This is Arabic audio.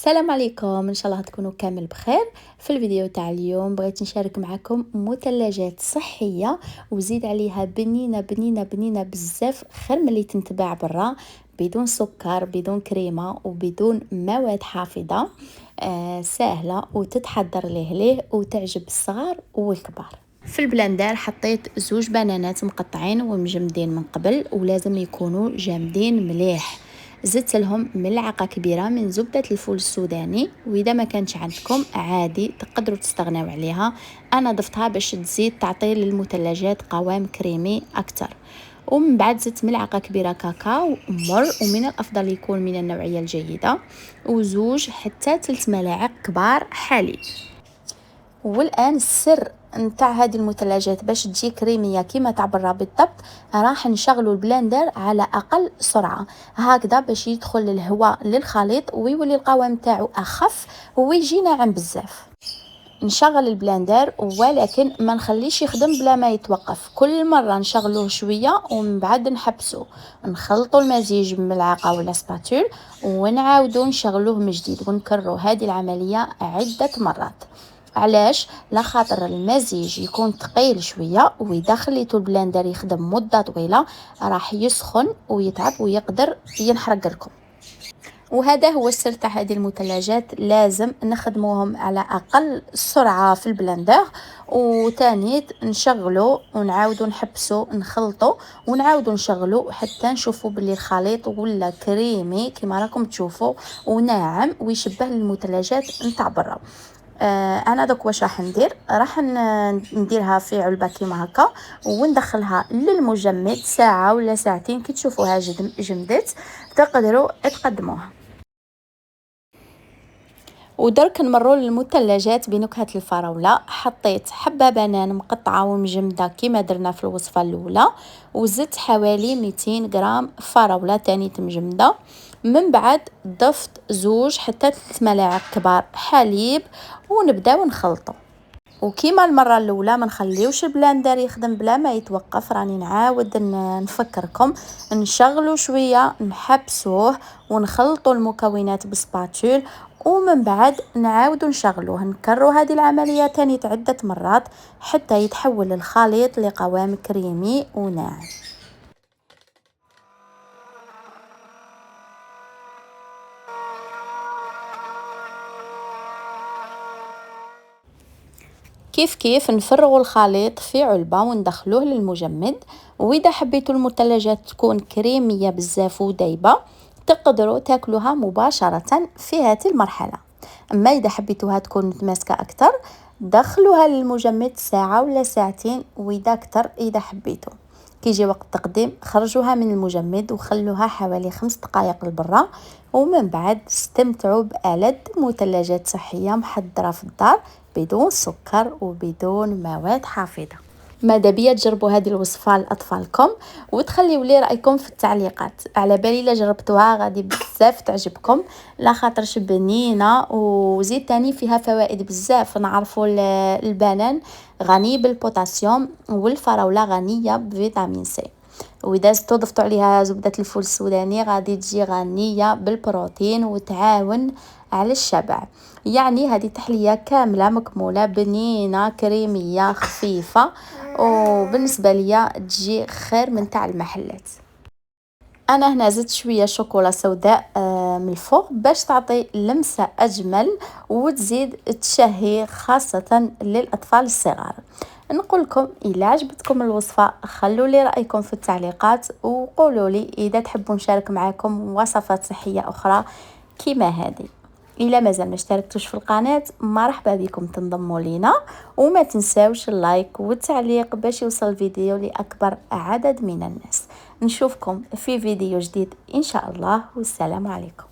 السلام عليكم، ان شاء الله تكونوا كامل بخير. في الفيديو تاع اليوم بغيت نشارك معكم مثلجات صحيه وزيد عليها بنينه بنينه بنينه بزاف، خير ملي تنتباع برا، بدون سكر بدون كريمه وبدون مواد حافظه. سهله وتتحضر ليه وتعجب الصغار والكبار. في البلندر حطيت زوج بنانات مقطعين ومجمدين من قبل ولازم يكونوا جامدين مليح. زدت لهم ملعقه كبيره من زبده الفول السوداني، واذا ما كانش عندكم عادي تقدروا تستغناو عليها. انا ضفتها باش تزيد تعطي للمثلجات قوام كريمي اكثر. ومن بعد زدت ملعقه كبيره كاكاو مر، ومن الافضل يكون من النوعيه الجيده، وزوج حتى 3 ملاعق كبار حليب. والان السر نتاع هذه المثلجات باش تجي كريميه كيما تاع برا بالضبط، راح نشغلوا البلندر على اقل سرعه هكذا باش يدخل الهواء للخليط ويولي القوام تاعو اخف ويجي ناعم بزاف. نشغل البلندر ولكن ما نخليش يخدم بلا ما يتوقف، كل مره نشغلوه شويه ومن بعد نحبسوه، نخلطوا المزيج بملعقه ولا سباتول ونعاودوا نشغلوه من جديد ونكرروا هذه العمليه عده مرات. علاش؟ لخاطر المزيج يكون ثقيل شويه، واذا خليتو البلندر يخدم مده طويله راح يسخن ويتعب ويقدر ينحرق لكم. وهذا هو السر تاع هذه المثلجات، لازم نخدموهم على اقل سرعه في البلندر، وثاني نشغلو ونعاودو نحبسو نخلطو ونعاودو نشغلو حتى نشوفو بلي الخليط ولا كريمي كما راكم تشوفوا وناعم ويشبه المثلجات نتاع برا. انا دوك واش راح نديرها في علبه كيما هكا وندخلها للمجمد ساعه ولا ساعتين، كي تشوفوها جمدت تقدروا تقدموها. ودرك نمروا للمثلجات بنكهه الفراوله. حطيت حبه بنان مقطعه ومجمده كما درنا في الوصفه الاولى، وزدت حوالي 200 غرام فراوله تاني مجمده. من بعد ضفت زوج حتى 3 ملاعق كبار حليب ونبداو نخلطو. وكيما المره الاولى ما نخليوش البلاندر يخدم بلا ما يتوقف، راني نعاود نفكركم نشغلوا شويه نحبسوه ونخلطوا المكونات بسباتول، ومن بعد نعاودوا نشغلوه نكرروا هذه العمليه تاني عده مرات حتى يتحول الخليط لقوام كريمي وناعم. كيف نفرغوا الخليط في علبة وندخلوه للمجمد. واذا حبيتوا المثلجات تكون كريمية بزاف ودايبة تقدروا تاكلوها مباشرة في هذه المرحلة. اما اذا حبيتوها تكون متماسكة اكثر دخلوها للمجمد ساعة ولا ساعتين واذا اكثر اذا حبيتوا. كيجي وقت التقديم خرجوها من المجمد وخلوها حوالي 5 دقائق لبرا، ومن بعد استمتعوا بألذ مثلجات صحية محضرة في الدار بدون سكر وبدون مواد حافظة. ماذا بيا تجربوا هذه الوصفه لاطفالكم وتخليوا لي رايكم في التعليقات. على بالي الا جربتوها غادي بزاف تعجبكم، لا خاطرش بنينه وزيد تاني فيها فوائد بزاف. نعرفوا البنان غني بالبوتاسيوم والفراوله غنيه بفيتامين سي، واذا ضفتوا عليها زبده الفول السوداني غادي تجي غنيه بالبروتين وتعاون على الشبع. يعني هذه تحليه كامله مكموله بنينه كريميه خفيفه، وبالنسبه ليا تجي خير من تاع المحلات. انا هنا زدت شويه شوكولا سوداء من الفوق باش تعطي لمسه اجمل وتزيد تشهي خاصه للاطفال الصغار. نقول لكم الا عجبتكم الوصفه خلوا لي رايكم في التعليقات وقولوا لي اذا تحبوا نشارك معكم وصفات صحيه اخرى كيما هذه. الا مازال ما اشتركتوش في القناه مرحبا بكم تنضموا لينا، وما تنساوش اللايك والتعليق باش يوصل الفيديو لاكبر عدد من الناس. نشوفكم في فيديو جديد ان شاء الله، والسلام عليكم.